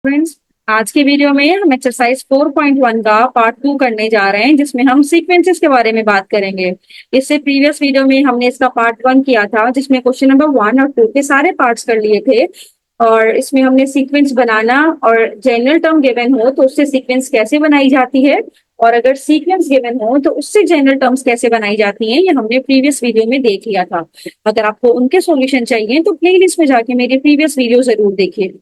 Friends, आज की video में हम एक्सरसाइज 4.1 का पार्ट 2 करने जा रहे हैं जिसमें हम सीक्वेंसेस के बारे में बात करेंगे। इससे प्रीवियस वीडियो में हमने इसका पार्ट 1 किया था जिसमें क्वेश्चन नंबर 1 और 2 के सारे पार्ट्स कर लिए थे और इसमें हमने सीक्वेंस बनाना और जनरल टर्म गिवन हो तो उससे सीक्वेंस कैसे बनाई जाती है और अगर सीक्वेंस गिवन हो तो उससे जनरल टर्म्स कैसे बनाई जाती हैं ये हमने प्रीवियस वीडियो में देख लिया था। अगर आपको उनके सॉल्यूशन चाहिए तो प्लेलिस्ट में जाके मेरी प्रीवियस वीडियो जरूर देखिए।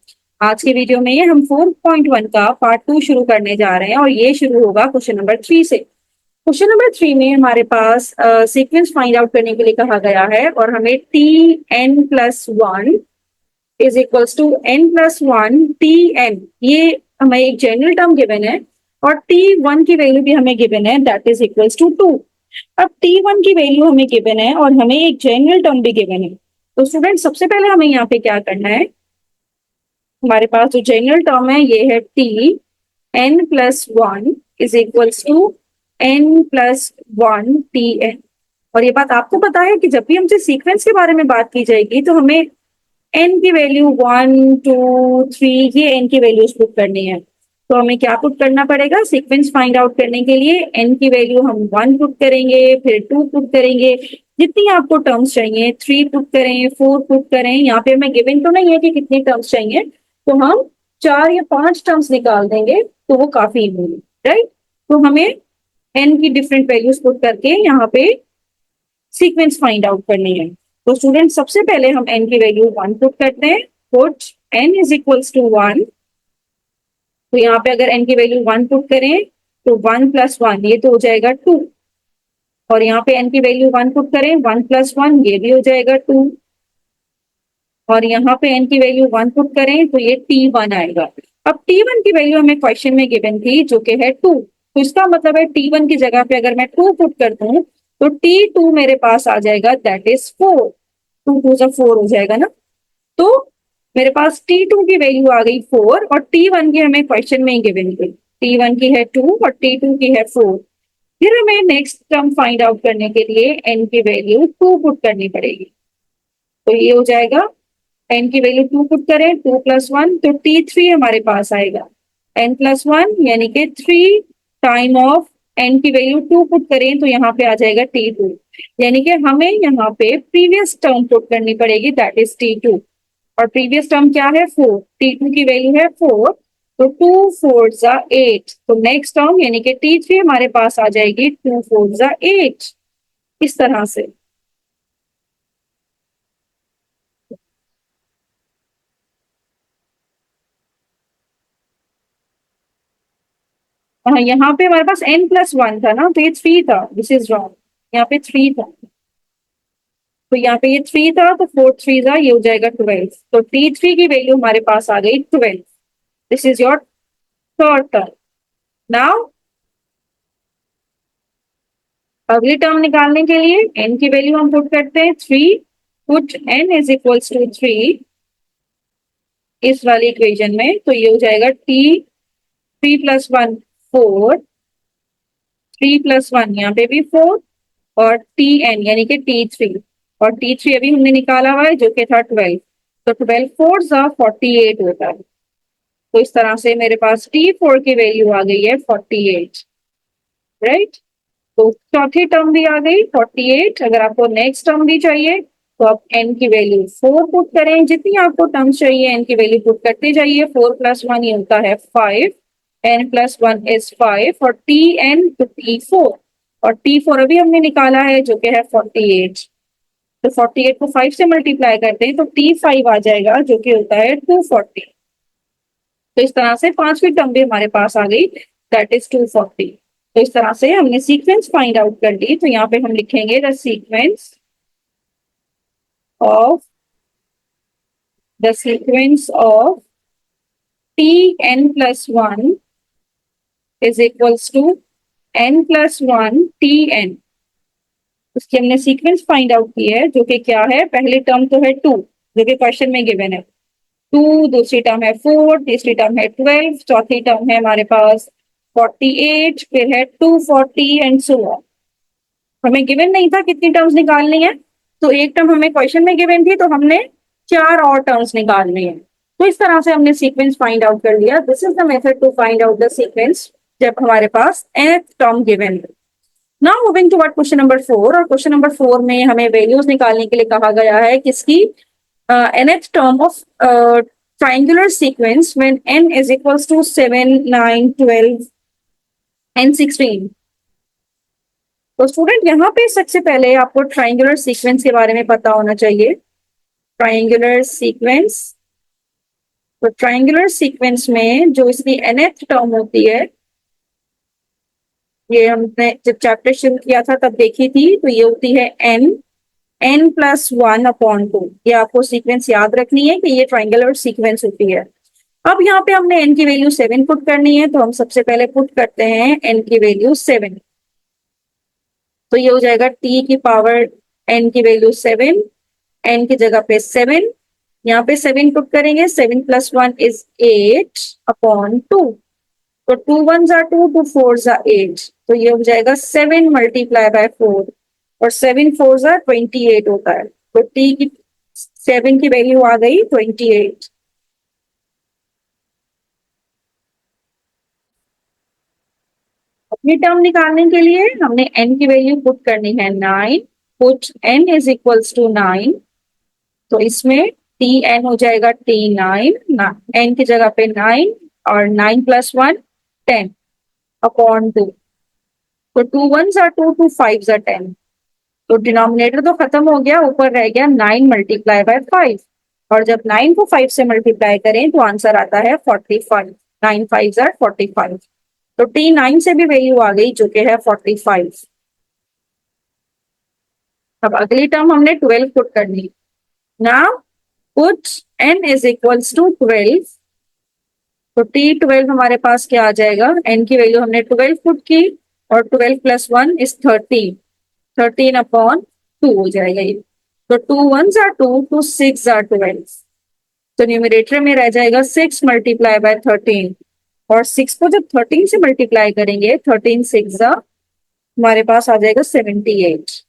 आज के वीडियो में हम 4.1 का पार्ट 2 शुरू करने जा रहे हैं और ये शुरू होगा क्वेश्चन नंबर 3 से। क्वेश्चन नंबर 3 में हमारे पास सीक्वेंस फाइंड आउट करने के लिए कहा गया है और हमें T n plus one is equals to n plus one T n, ये हमें एक जनरल टर्म गिवन है और टी वन की वैल्यू भी हमें गिवन है that is equals to two. अब टी वन की वैल्यू हमें गिवन है और हमें एक जनरल टर्म भी गिवन है, तो स्टूडेंट सबसे पहले हमें यहाँ पे क्या करना है, हमारे पास जो जनरल टर्म है ये है T n plus one is equals to n plus one T n. और ये बात आपको पता है कि जब भी हमसे सीक्वेंस के बारे में बात की जाएगी तो हमें एन की वैल्यू 1 2 3 ये एन की वैल्यूज पुट करनी है। तो हमें क्या पुट करना पड़ेगा, सीक्वेंस फाइंड आउट करने के लिए एन की वैल्यू हम 1 पुट करेंगे, फिर 2 पुट करेंगे, जितनी आपको टर्म्स चाहिए 3 पुट करें, 4 पुट करें। यहाँ पे हमें गिवन तो नहीं है कि कितनी टर्म्स चाहिए, तो हम 4 या 5 टर्म्स निकाल देंगे तो वो काफी होगी, राइट। तो हमें एन की डिफरेंट वैल्यूज पुट करके यहाँ पे सीक्वेंस फाइंड आउट करनी है। तो स्टूडेंट सबसे पहले हम एन की वैल्यू 1 पुट करते हैं, put n is equals to 1। तो यहाँ पे अगर एन की वैल्यू 1 पुट करें तो 1 प्लस 1 ये तो हो जाएगा 2, और यहाँ पे एन की वैल्यू 1 पुट करें 1 प्लस 1 ये भी हो जाएगा 2, और यहाँ पे एन की वैल्यू 1 पुट करें तो ये T1 आएगा। अब T1 की वैल्यू हमें क्वेश्चन में गिवन थी जो कि है 2, तो इसका मतलब है T1 की जगह पे अगर मैं 2 पुट कर दूं तो T2 मेरे पास आ जाएगा दैट इज 4। 2 2 जा 4 हो जाएगा ना, तो मेरे पास T2 की वैल्यू आ गई 4 और T1 की हमें क्वेश्चन में ही गिवन थी। T1 की है 2 और T2 की है 4। फिर हमें नेक्स्ट टर्म फाइंड आउट करने के लिए एन की वैल्यू 2 पुट करनी पड़ेगी। तो ये हो जाएगा एन की वैल्यू 2 पुट करें 2 प्लस 1 तो T3 हमारे पास आएगा, एन प्लस 1 यानी कि 3 टाइम ऑफ एन की वैल्यू 2 पुट करें तो यहाँ पे आ जाएगा T2, यानी कि हमें यहाँ पे प्रीवियस टर्म पुट करनी पड़ेगी दैट इज T2। और प्रीवियस टर्म क्या है 4, T2 की वैल्यू है 4, तो 2 4 जा 8, तो नेक्स्ट टर्म यानी कि T3 हमारे पास आ जाएगी 2 4 जा 8। इस तरह से हाँ, यहाँ पे हमारे पास n प्लस 1 था ना, तो ये 3 था, दिस इज रॉन्ग, यहाँ पे 3 था, तो यहाँ पे ये 3 था तो 4 3 था ये हो जाएगा 12, तो T3 की वैल्यू हमारे पास आ गई 12। This is your third term. Now अगली टर्म निकालने के लिए n की वैल्यू हम पुट करते हैं 3, put n is equals to 3 इस वाली इक्वेशन में, तो ये हो जाएगा T 3 प्लस 1 4, 3 प्लस 1 यहाँ पे भी 4, और Tn यानी कि T3, और T3 अभी हमने निकाला हुआ है जो कि था 12, तो 12 4 सा 48 होता है। तो इस तरह से मेरे पास T4 की वैल्यू आ गई है 48, राइट। तो चौथी टर्म भी आ गई 48। अगर आपको नेक्स्ट टर्म भी चाहिए तो आप n की वैल्यू 4 पुट करें, जितनी आपको टर्म्स चाहिए n की वैल्यू पुट करते जाइए। 4 प्लस 1 ये होता है 5, n प्लस 1 इज 5 और Tn टू T4, और T4 अभी हमने निकाला है जो कि है 48, तो 48 को 5 से मल्टीप्लाई करते हैं तो T5 आ जाएगा जो कि होता है 240। तो इस तरह से पांचवी टर्म भी हमारे पास आ गई दैट इज 240। तो इस तरह से हमने सीक्वेंस फाइंड आउट कर ली, तो यहाँ पे हम लिखेंगे the sequence of Tn plus 1 is equals to n plus 1 Tn। उसकी हमने सीक्वेंस फाइंड आउट की है जो कि क्या है, पहली टर्म तो है 2 जो कि क्वेश्चन में गिवन है 2, दूसरी टर्म है 4, तीसरी टर्म है 12, चौथी टर्म है हमारे पास 48, फिर है 240 एंड सो ऑन। हमें गिवन नहीं था कितनी टर्म्स निकालनी है, तो एक टर्म हमें क्वेश्चन में गिवन थी तो हमने 4 और टर्म्स निकालनी है। तो इस तरह से हमने सीक्वेंस फाइंड आउट कर लिया। This is the method to find out the sequence जब हमारे पास nth टर्म गिवन है। Now moving toward question number 4, और क्वेश्चन नंबर 4 में हमें वैल्यूज निकालने के लिए कहा गया है किसकी, nth term of triangular sequence when n is equals to 7, 9, 12 and 16। तो स्टूडेंट यहाँ पे सबसे पहले आपको ट्राइंगुलर सीक्वेंस के बारे में पता होना चाहिए। ट्राइंगुलर सीक्वेंस, तो ट्राइंगुलर सीक्वेंस में जो इसकी nth टर्म होती है, ये हमने जब चैप्टर शुरू किया था तब देखी थी, तो ये होती है n+1/2। ये आपको सीक्वेंस याद रखनी है कि ये ट्राइंगुलर सीक्वेंस होती है। अब यहाँ पे हमने n की वैल्यू 7 पुट करनी है, तो हम सबसे पहले पुट करते हैं n की वैल्यू 7। तो ये हो जाएगा t की पावर n की वैल्यू 7, n की जगह पे 7, यहाँ पे 7 पुट करेंगे, 7 + 1 is 8/2। तो 2 1s are 2, 2 4s are 8, तो ये हो जाएगा 7 × 4, और 7 4s are 28 होता है। तो t की 7 की वैल्यू आ गई 28। अपनी टर्म निकालने के लिए हमने n की वैल्यू पुट करनी है 9, put n is equals to 9। तो इसमें tn हो जाएगा t9, n की जगह पे 9, और 9 + 1 10/2। तो 2 1s are 2, 2 5s are 10। तो डिनोमिनेटर तो खत्म हो गया, ऊपर रह गया 9 × 5, और जब 9 को 5 से मल्टीप्लाई करें तो आंसर आता है 45। 9 5s are 45। तो t9 से भी वैल्यू आ गई जो कि है 45। अब अगली टर्म हमने 12 पुट करनी। Now put n is equals to 12। तो t12 हमारे पास क्या आ जाएगा, n की वैल्यू हमने 12 पुट की, और 12 + 1 is 13, 13/2 हो जाएगा ये। तो 2 1s are 2, 2 6s are 12। तो न्यूमरेटर में रह जाएगा 6 × 13, और 6 को जब 13 से मल्टीप्लाई करेंगे, 13 6 हमारे पास आ जाएगा 78।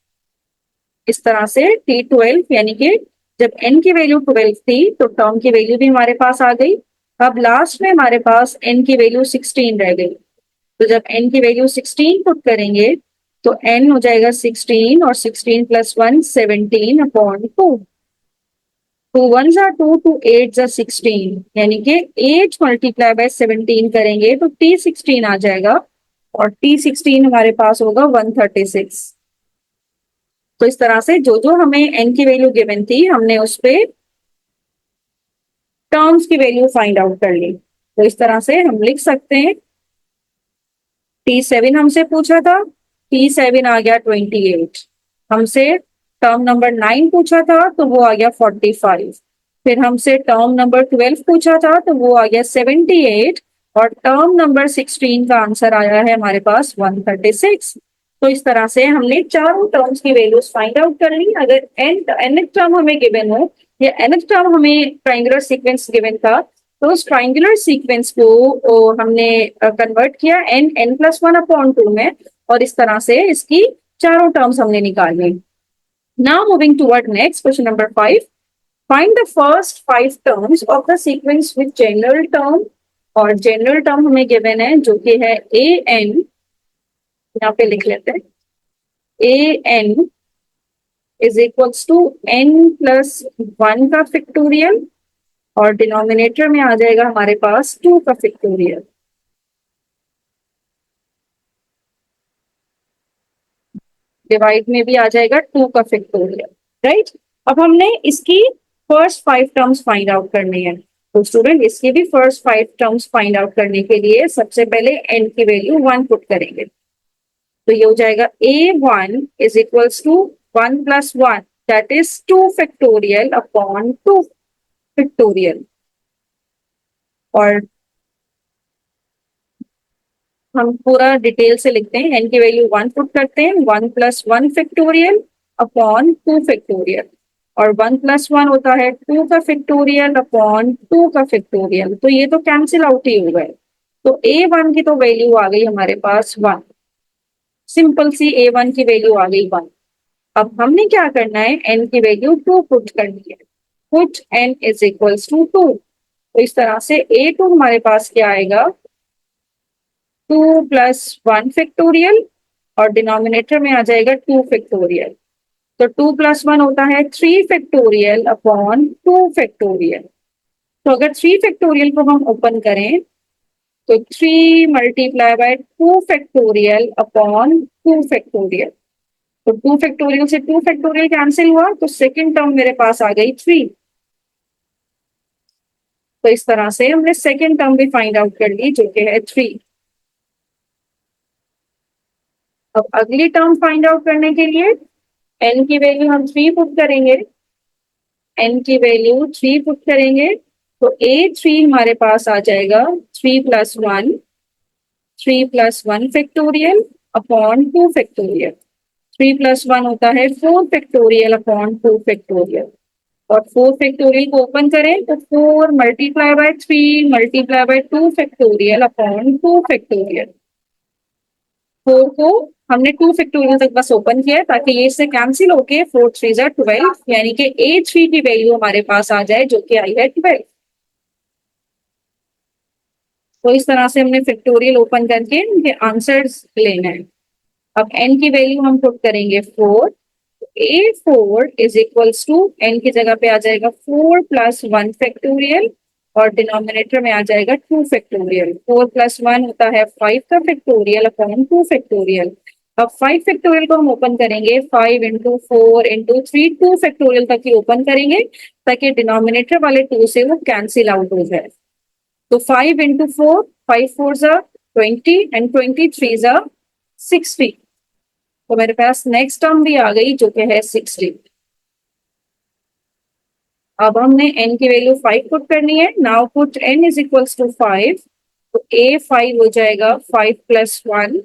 इस तरह से t12 यानी कि जब n की वैल्यू 12 थी तो टर्म की वैल्यू भी हमारे पास आ गई। अब लास्ट में हमारे पास n की वैल्यू 16 रह गई। तो जब n की वैल्यू 16 पुट करेंगे तो n हो जाएगा 16, और 16 + 1 17/2। 2 1s are 2, 2 8s are 16, यानी कि 8 × 17 करेंगे तो t16 आ जाएगा, और t16 हमारे पास होगा 136। तो इस तरह से जो जो हमें n की वैल्यू गिवन थी हमने उस पे टर्म्स की वैल्यू फाइंड आउट कर ली। तो इस तरह से हम लिख सकते हैं t7 हमसे पूछा था, t7 आ गया 28। हमसे टर्म नंबर 9 पूछा था तो वो आ गया 45। फिर हमसे टर्म नंबर 12 पूछा था तो वो आ गया 78, और टर्म नंबर 16 का आंसर आया है हमारे पास 136। तो इस तरह से हमने चारों टर्म्स की वैल्यूज फाइंड आउट कर ली। अगर nth टर्म हमें गिवन हो या nth टर्म हमें ट्राइंगुलर सीक्वेंस गिवन था, तो उस ट्राइंगुलर सीक्वेंस को हमने कन्वर्ट किया n+1/2 में, और इस तरह से इसकी चारों टर्म्स हमने निकाली। Now moving toward next question number 5, find the first 5 terms of the sequence with general term. और जनरल टर्म हमें गिवन है जो कि है an, यहाँ पे लिख लेते हैं an is equals to n+1 का फैक्टोरियल, और डिनोमिनेटर में आ जाएगा हमारे पास 2 का फैक्टोरियल। डिवाइड में भी आ जाएगा 2 का फैक्टोरियल, राइट। अब हमने इसकी फर्स्ट 5 टर्म्स फाइंड आउट करनी है। तो स्टूडेंट इसकी भी फर्स्ट 5 टर्म्स फाइंड आउट करने के लिए सबसे पहले n की वैल्यू 1 पुट करेंगे। तो ये हो जाएगा a1 is equals to 1 + 1, that is 2 factorial upon 2 factorial. और हम पूरा डिटेल से लिखते हैं, n की वैल्यू 1 पुट करते हैं, 1 + 1 फैक्टोरियल अपॉन 2 फैक्टोरियल, और 1 + 1 होता है 2 का फैक्टोरियल अपॉन 2 का फैक्टोरियल। तो ये तो कैंसिल आउट ही हो गए। तो a1 की तो वैल्यू आ गई हमारे पास 1, सिंपल सी a1 की वैल्यू आ गई 1। अब हमने क्या करना है, n की वैल्यू 2 पुट करनी है। Put n is equals to 2। तो इस तरह से A2 हमारे पास क्या आएगा, 2+1 फैक्टोरियल और डिनोमिनेटर में आ जाएगा 2 फैक्टोरियल। तो 2+1 होता है 3 फैक्टोरियल अपॉन 2 फैक्टोरियल। तो अगर 3 फैक्टोरियल को हम ओपन करें तो 3 multiply by 2 factorial upon 2 factorial. तो 2 फैक्टोरियल से 2 फैक्टोरियल कैंसिल हुआ तो सेकेंड टर्म मेरे पास आ गई 3। तो इस तरह से हमने सेकेंड टर्म भी फाइंड आउट कर ली जो कि है 3। अब अगली टर्म फाइंड आउट करने के लिए n की वैल्यू हम 3 पुट करेंगे, n की वैल्यू 3 पुट करेंगे तो A3 हमारे पास आ जाएगा 3+1, 3+1 फैक्टोरियल अपॉन 2 फैक्टोरियल। 3+1 होता है 4 फैक्टोरियल अपॉन 2 फैक्टोरियल। और 4 फैक्टोरियल को ओपन करें तो 4 multiply by 3 multiply by 2 factorial upon 2 factorial. 4 को हमने 2 फैक्टोरियल तक बस ओपन किया ताकि ये इससे कैंसिल होके 4 3 जा 12, यानी कि A3 की वैल्यू हमारे पास आ जाए जो कि आई है 12। तो इस तरह से हमने फैक्टोरियल ओपन करके उनके आंसर्स लेना है। अब n की वैल्यू हम पुट करेंगे 4, A4 is equals to n की जगह पे आ जाएगा 4+1 फैक्टोरियल और डिनोमिनेटर में आ जाएगा 2 फैक्टोरियल। 4+1 होता है 5 का फैक्टोरियल अपॉन 2 फैक्टोरियल। अब 5 फैक्टोरियल को हम ओपन करेंगे 5 इंटू 4 इंटू 3, 2 फैक्टोरियल तक ही ओपन करेंगे ताकि डिनोमिनेटर वाले 2 से वो कैंसिल आउट हो जाए। तो 5 इंटू 4, 5 4 जा 20 एंड 23 जा 60। तो मेरे पास नेक्स्ट टर्म भी आ गई जो कि है 60। अब हमने n की वैल्यू 5 पुट करनी है। Now put n is equals to 5। तो A5 हो जाएगा 5+1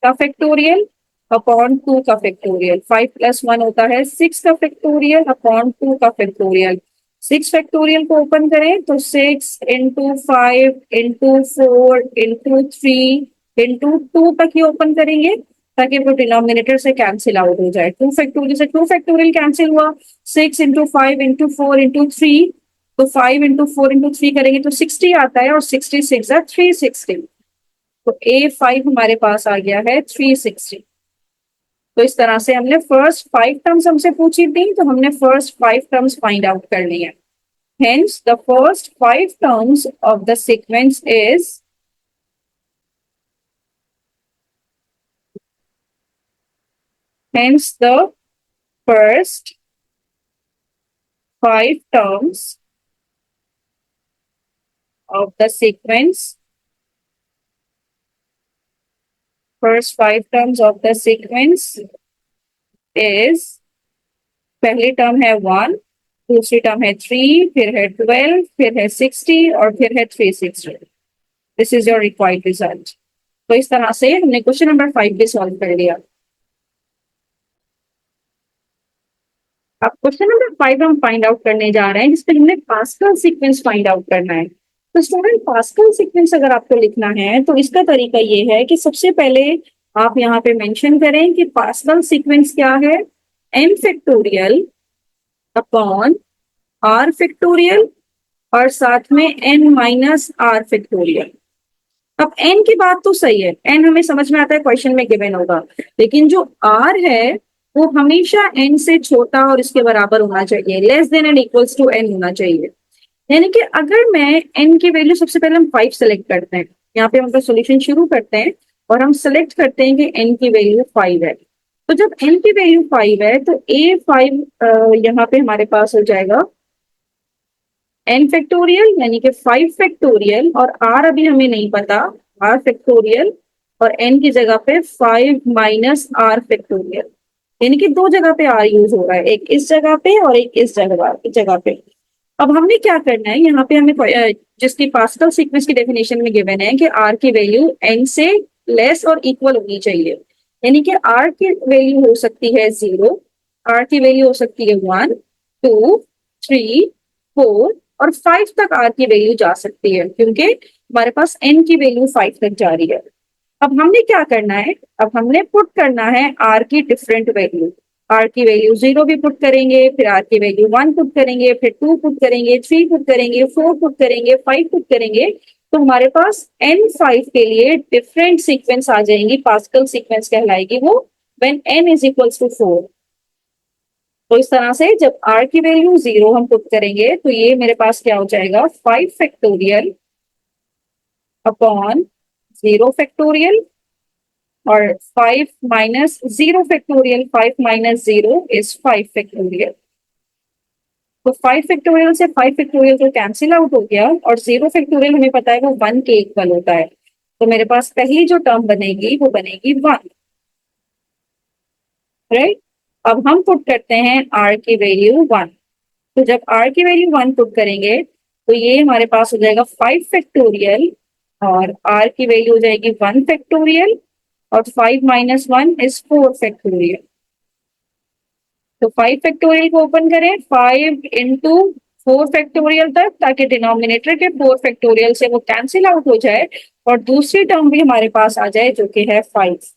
का फैक्टोरियल अपॉन 2 का फैक्टोरियल। 5+1 होता है 6 का फैक्टोरियल अपॉन 2 का फैक्टोरियल। 6 फैक्टोरियल को ओपन करें तो 6 इंटू 5 इंटू 4 इंटू 3 इंटू 2 तक ही ओपन करेंगे ताकि वो डिनोमिनेटर से कैंसिल आउट हो जाए। 2 फैक्टोरियल से 2 फैक्टोरियल कैंसिल हुआ, 6 इंटू 5 इंटू 4 इंटू 3, तो 5 इंटू 4 इंटू 3 करेंगे तो 60 आता है और 66 है 360। तो A5 हमारे पास आ गया है 360। तो इस तरह से हमने फर्स्ट 5 टर्म्स हमसे पूछी थी तो हमने फर्स्ट 5 टर्म्स फाइंड आउट कर ली है। Hence, the first 5 terms of the sequence is hence the first 5 terms of the sequence, first 5 terms of the sequence is, पहली टर्म है 1, दूसरी टर्म है 3, फिर है 12, फिर है 60 और फिर है 360। This is your required result. तो इस तरह से हमने क्वेश्चन नंबर 5 भी सॉल्व कर लिया। अब क्वेश्चन नंबर 5 हम फाइंड आउट करने जा रहे हैं जिसमें हमने पास्कल सीक्वेंस फाइंड आउट करना है। तो स्टूडेंट पास्कल सीक्वेंस अगर आपको लिखना है तो इसका तरीका ये है कि सबसे पहले आप यहाँ पे मेंशन करें कि पास्कल सीक्वेंस क्या है, m factorial upon r factorial और साथ में n माइनस r फैक्टोरियल। अब n की बात तो सही है, n हमें समझ में आता है क्वेश्चन में गिवन होगा, लेकिन जो r है वो हमेशा n से छोटा और इसके बराबर होना चाहिए, less than and equals to n होना चाहिए। यानी कि अगर मैं n की वैल्यू, सबसे पहले हम 5 सेलेक्ट करते हैं, यहाँ पे हम अपना सोल्यूशन शुरू करते हैं और हम सेलेक्ट करते हैं कि n की वैल्यू 5 है। तो जब n की वैल्यू 5 है तो A5 यहाँ पे हमारे पास हो जाएगा n फैक्टोरियल यानी कि 5 फैक्टोरियल और r अभी हमें नहीं पता, r फैक्टोरियल और n की जगह पे 5 माइनस r फैक्टोरियल। यानी कि दो जगह पे r यूज हो रहा है, एक इस जगह पे और एक इस जगह पे। अब हमने क्या करना है, यहाँ पे हमें जिसकी पास्कल सीक्वेंस की डेफिनेशन में गिवन है कि r की वैल्यू n से लेस और इक्वल होनी चाहिए। यानी कि r की वैल्यू हो सकती है 0, r की वैल्यू हो सकती है 1, 2, 3, 4 और 5 तक r की वैल्यू जा सकती है क्योंकि हमारे पास n की वैल्यू 5 तक जा रही है। अब हमने क्या करना है, अब हमने पुट करना है r की डिफरेंट वैल्यू। आर की वैल्यू 0 भी पुट करेंगे, फिर आर की वैल्यू 1 पुट करेंगे, फिर 2 पुट करेंगे, 3 पुट करेंगे, 4 पुट करेंगे, 5 पुट करेंगे, तो हमारे पास n5 के लिए डिफरेंट सीक्वेंस आ जाएंगी, पास्कल सीक्वेंस कहलाएगी वो, when n is equals to 4। तो इस तरह से जब r की वैल्यू 0 हम पुट करेंगे तो ये मेरे पास क्या हो जाएगा, 5 फैक्टोरियल अपॉन 0 फैक्टोरियल, और 5 minus 0 factorial, 5 minus 0 is 5 factorial. तो 5 फैक्टोरियल से 5 फैक्टोरियल तो कैंसिल आउट हो गया, और 0 फैक्टोरियल हमें पता है वो 1 के इक्वल होता है, तो मेरे पास पहली जो टर्म बनेगी वो बनेगी 1, राइट। अब हम पुट करते हैं r की वैल्यू 1। तो जब r की वैल्यू 1 पुट करेंगे तो ये हमारे पास हो जाएगा 5 फैक्टोरियल, और r की वैल्यू हो जाएगी 1 फैक्टोरियल, और 5 माइनस 1 इज 4 फैक्टोरियल। तो 5 फैक्टोरियल को ओपन करें, 5 इंटू 4 फैक्टोरियल तक, ताकि डिनोमिनेटर के 4 फैक्टोरियल से वो कैंसिल आउट हो जाए और दूसरी टर्म भी हमारे पास आ जाए जो कि है 5।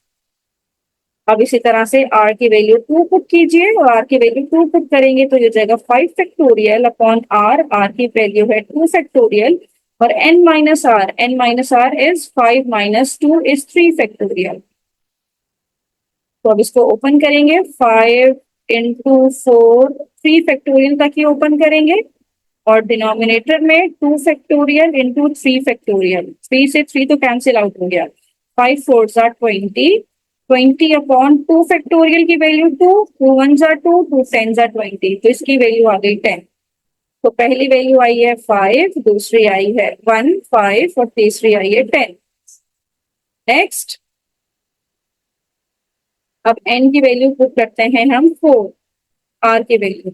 अब इसी तरह से r की वैल्यू 2 पुट कीजिए, और r की वैल्यू 2 पुट करेंगे तो ये हो जाएगा 5 फैक्टोरियल अपॉन r की वैल्यू है 2 फैक्टोरियल, और n minus r is 5 minus 2 is 3 factorial. तो अब इसको ओपन करेंगे, 5 इंटू 4, 3 फैक्टोरियल तक ही ओपन करेंगे, और डिनोमिनेटर में 2 फैक्टोरियल इंटू 3 फैक्टोरियल, 3 से 3 तो कैंसिल आउट हो गया, 5 4 जार 20, 20 अपॉन 2 फैक्टोरियल की वैल्यू 2, 2 1 जार 2, 2 10 जार 20, तो इसकी वैल्यू आ गई 10। तो पहली वैल्यू आई है 5, दूसरी आई है 1 5, और तीसरी आई है 10। नेक्स्ट, अब n की वैल्यू पुट करते हैं हम 4, r की वैल्यू,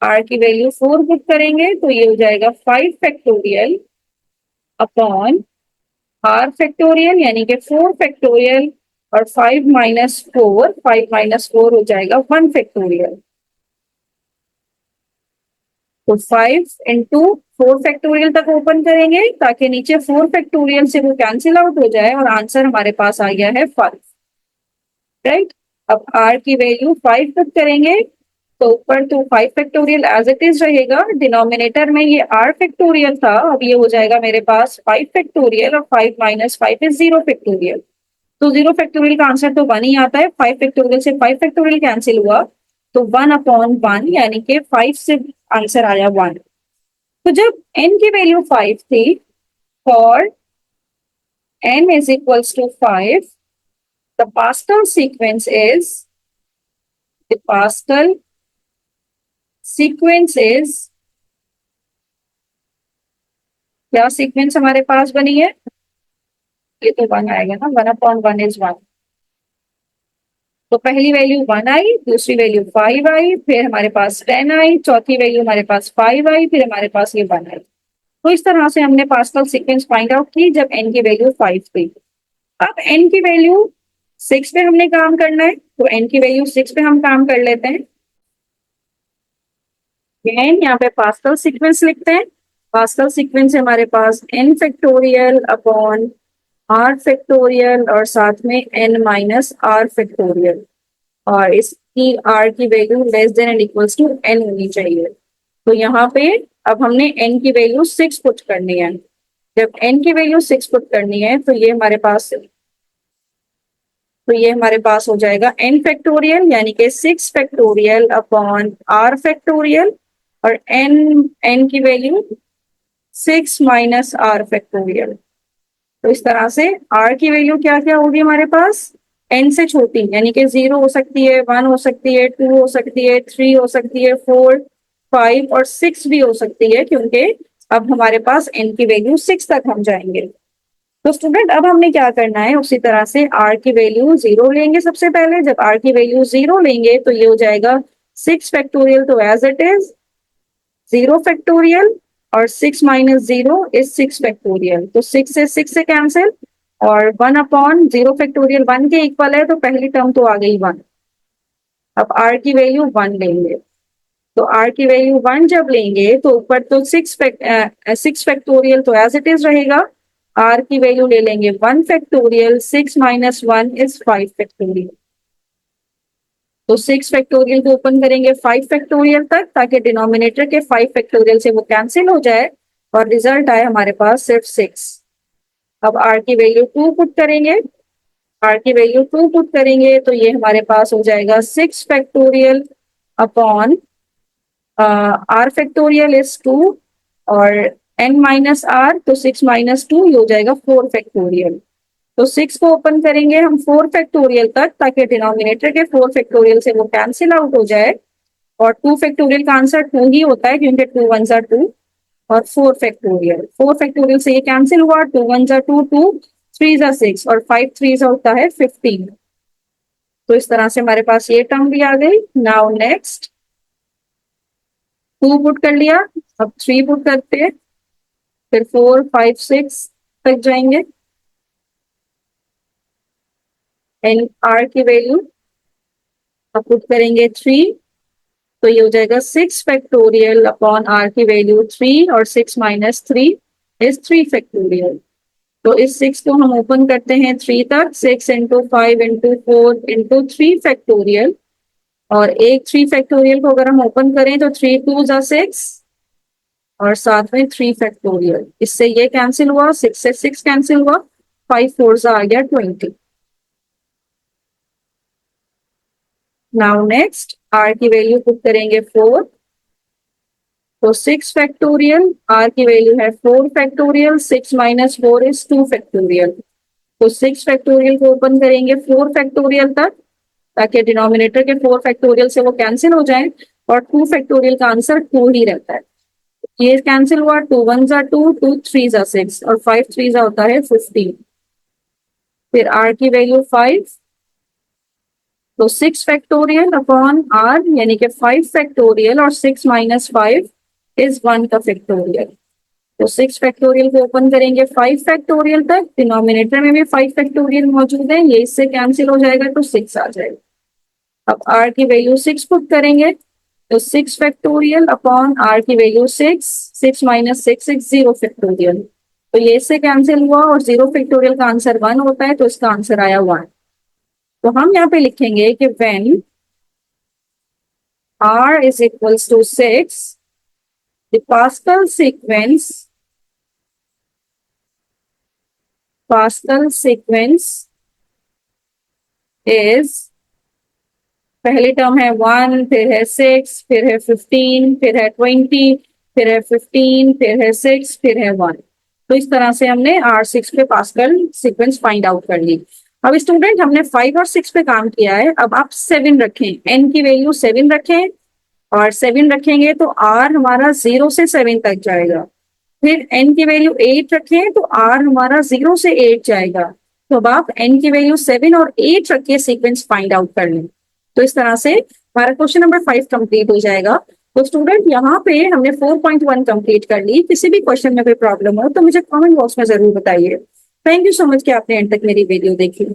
r की वैल्यू 4 पुट करेंगे तो ये हो जाएगा 5 फैक्टोरियल अपॉन r फैक्टोरियल, यानी कि 4 फैक्टोरियल, और 5 माइनस 4, 5 माइनस 4 हो जाएगा 1 फैक्टोरियल। तो 5 इंटू 4 फैक्टोरियल तक ओपन करेंगे ताकि नीचे 4 फैक्टोरियल से वो कैंसिल आउट हो जाए, और आंसर हमारे पास आ गया है 5, राइट। अब r की वैल्यू 5 पुट करेंगे तो ऊपर तो 5 फैक्टोरियल एज इट इज रहेगा, डिनोमिनेटर में ये r फैक्टोरियल था, अब ये हो जाएगा मेरे पास 5 फैक्टोरियल, और 5 माइनस 5 इज 0 फैक्टोरियल। तो 0 फैक्टोरियल का आंसर तो 1 ही आता है, 5 फैक्टोरियल से 5 फैक्टोरियल कैंसिल हुआ, तो 1 अपॉन 1, यानी कि 5 से आंसर आया 1। तो जब n की वैल्यू 5 थी, for n is equals to 5, the Pascal sequence is the Pascal sequence is क्या सीक्वेंस हमारे पास बनी है, ये तो 1 आएगा ना, 1 अपॉन 1 इज 1। तो पहली वैल्यू 1 आई, दूसरी वैल्यू 5 आई, फिर हमारे पास 10 आई, चौथी वैल्यू हमारे पास 5 आई, फिर हमारे पास ये 1 आई। तो इस तरह से हमने पास्कल सीक्वेंस फाइंड आउट की जब n की वैल्यू 5 थी। अब n की वैल्यू 6 पे हमने काम करना है, तो n की वैल्यू 6 पे हम काम कर लेते हैं। यहाँ पे पास्कल सीक्वेंस लिखते हैं। पास्कल सीक्वेंस है हमारे पास n factorial upon r factorial, और साथ में n माइनस r फैक्टोरियल, और इसकी r की value less than and equals to n होनी चाहिए। तो यहाँ पे अब हमने n की वैल्यू 6 पुट करनी है। जब n की वैल्यू 6 पुट करनी है तो ये हमारे पास हो जाएगा n फैक्टोरियल, यानी कि 6 फैक्टोरियल अपॉन r फैक्टोरियल, और n की वैल्यू 6 माइनस r फैक्टोरियल। तो इस तरह से r की वैल्यू क्या क्या होगी हमारे पास, n से छोटी, यानी कि 0 हो सकती है, 1 हो सकती है, 2 हो सकती है, 3 हो सकती है, 4 5 और 6 भी हो सकती है, क्योंकि अब हमारे पास n की वैल्यू 6 तक हम जाएंगे। तो स्टूडेंट अब हमने क्या करना है, उसी तरह से r की वैल्यू 0 लेंगे सबसे पहले। जब r की वैल्यू 0 लेंगे तो ये हो जाएगा 6 फैक्टोरियल, तो एज इट इज 0 फैक्टोरियल, और 6 माइनस 0 इज 6 फैक्टोरियल, तो 6 से कैंसिल, और 1 अपॉन 0 फैक्टोरियल 1 के इक्वल है, तो पहली टर्म तो आ गई 1। अब r की वैल्यू 1 लेंगे, तो r की वैल्यू 1 जब लेंगे तो ऊपर तो 6 फैक्टोरियल तो एज इट इज रहेगा, r की वैल्यू ले लेंगे 1 फैक्टोरियल, 6 माइनस 1 इज 5 फैक्टोरियल। तो 6 फैक्टोरियल को ओपन करेंगे 5 फैक्टोरियल तक, ताकि डिनोमिनेटर के 5 फैक्टोरियल से वो कैंसिल हो जाए और रिजल्ट आए हमारे पास सिर्फ 6। अब आर की वैल्यू 2 पुट करेंगे, आर की वैल्यू 2 पुट करेंगे तो ये हमारे पास हो जाएगा 6 factorial upon r factorial is 2 और n माइनस आर, तो 6 माइनस 2 ये हो जाएगा 4 फैक्टोरियल। तो 6 को ओपन करेंगे हम 4 फैक्टोरियल तक, ताकि डिनोमिनेटर के 4 फैक्टोरियल से वो कैंसिल आउट हो जाए और 2 फैक्टोरियल का आंसर 2 ही होता है, क्योंकि 2 1 जा 2 और 4 फैक्टोरियल से ये कैंसिल हुआ, 2 1 जा 2 2 3 जा 6 और 5 3 जा होता है 15। तो इस तरह से हमारे पास ये टर्म भी आ गई। नाउ नेक्स्ट 2 पुट कर लिया, अब 3 पुट करते हैं, फिर 4 5 6 तक जाएंगे। एन आर की वैल्यू अब पुट करेंगे 3, तो ये हो जाएगा 6 फैक्टोरियल अपॉन आर की वैल्यू 3 और 6 माइनस 3 इज 3 फैक्टोरियल। तो इस 6 को हम ओपन करते हैं 3 तक, 6 इंटू 5 इंटू 4 इंटू 3 फैक्टोरियल, और एक 3 फैक्टोरियल को अगर हम ओपन करें तो 3 2 जा 6 और साथ में 3 फैक्टोरियल, इससे ये कैंसिल हुआ, 6 से 6 कैंसिल हुआ, 5 4 जा आ गया 20। नाउ नेक्स्ट आर की वैल्यू पुट करेंगे 4, तो 6 फैक्टोरियल, आर की वैल्यू है 4 फैक्टोरियल, 6 माइनस 4 इज 2 फैक्टोरियल। तो 6 फैक्टोरियल को ओपन करेंगे 4 फैक्टोरियल तक, ताकि डिनोमिनेटर के 4 फैक्टोरियल से वो कैंसिल हो जाए और 2 फैक्टोरियल का आंसर 2 ही रहता है। ये कैंसिल हुआ, 2 1 जा 2 2 3 जा 6 और 5 3 जा होता है 15। फिर आर की वैल्यू 5, तो 6 फैक्टोरियल अपॉन आर यानी कि 5 फैक्टोरियल और 6 माइनस 5 इज 1 का फैक्टोरियल। तो 6 फैक्टोरियल को ओपन करेंगे 5 फैक्टोरियल तक, डिनोमिनेटर में भी 5 फैक्टोरियल मौजूद है, ये इससे कैंसिल हो जाएगा तो 6 आ जाएगा। अब आर की वैल्यू 6 पुट करेंगे, तो 6 फैक्टोरियल अपॉन आर की वैल्यू 6, 6 माइनस 6 इज 0 फैक्टोरियल। तो ये इससे कैंसिल हुआ और 0 फैक्टोरियल का आंसर 1 होता है, तो इसका आंसर आया 1। तो हम यहाँ पे लिखेंगे कि when r is equals to 6, the Pascal sequence is, पहली टर्म है 1, फिर है 6, फिर है 15, फिर है 20, फिर है 15, फिर है 6, फिर है 1। तो इस तरह से हमने R6 पे पास्कल सीक्वेंस फाइंड आउट कर ली। अब स्टूडेंट हमने 5 और 6 पे काम किया है, अब आप 7 रखें, n की वैल्यू 7 रखें और 7 रखेंगे तो R हमारा 0 से 7 तक जाएगा। फिर n की वैल्यू 8 रखें तो R हमारा 0 से 8 जाएगा। तो अब आप n की वैल्यू 7 और 8 रख के सीक्वेंस फाइंड आउट कर लें। तो इस तरह से हमारा क्वेश्चन नंबर 5 कंप्लीट हो जाएगा। तो स्टूडेंट यहाँ पे हमने 4.1 कंप्लीट कर ली। किसी भी क्वेश्चन में कोई प्रॉब्लम हो तो मुझे कमेंट बॉक्स में जरूर बताइए। थैंक यू सो मच कि आपने एंड तक मेरी वीडियो देखी।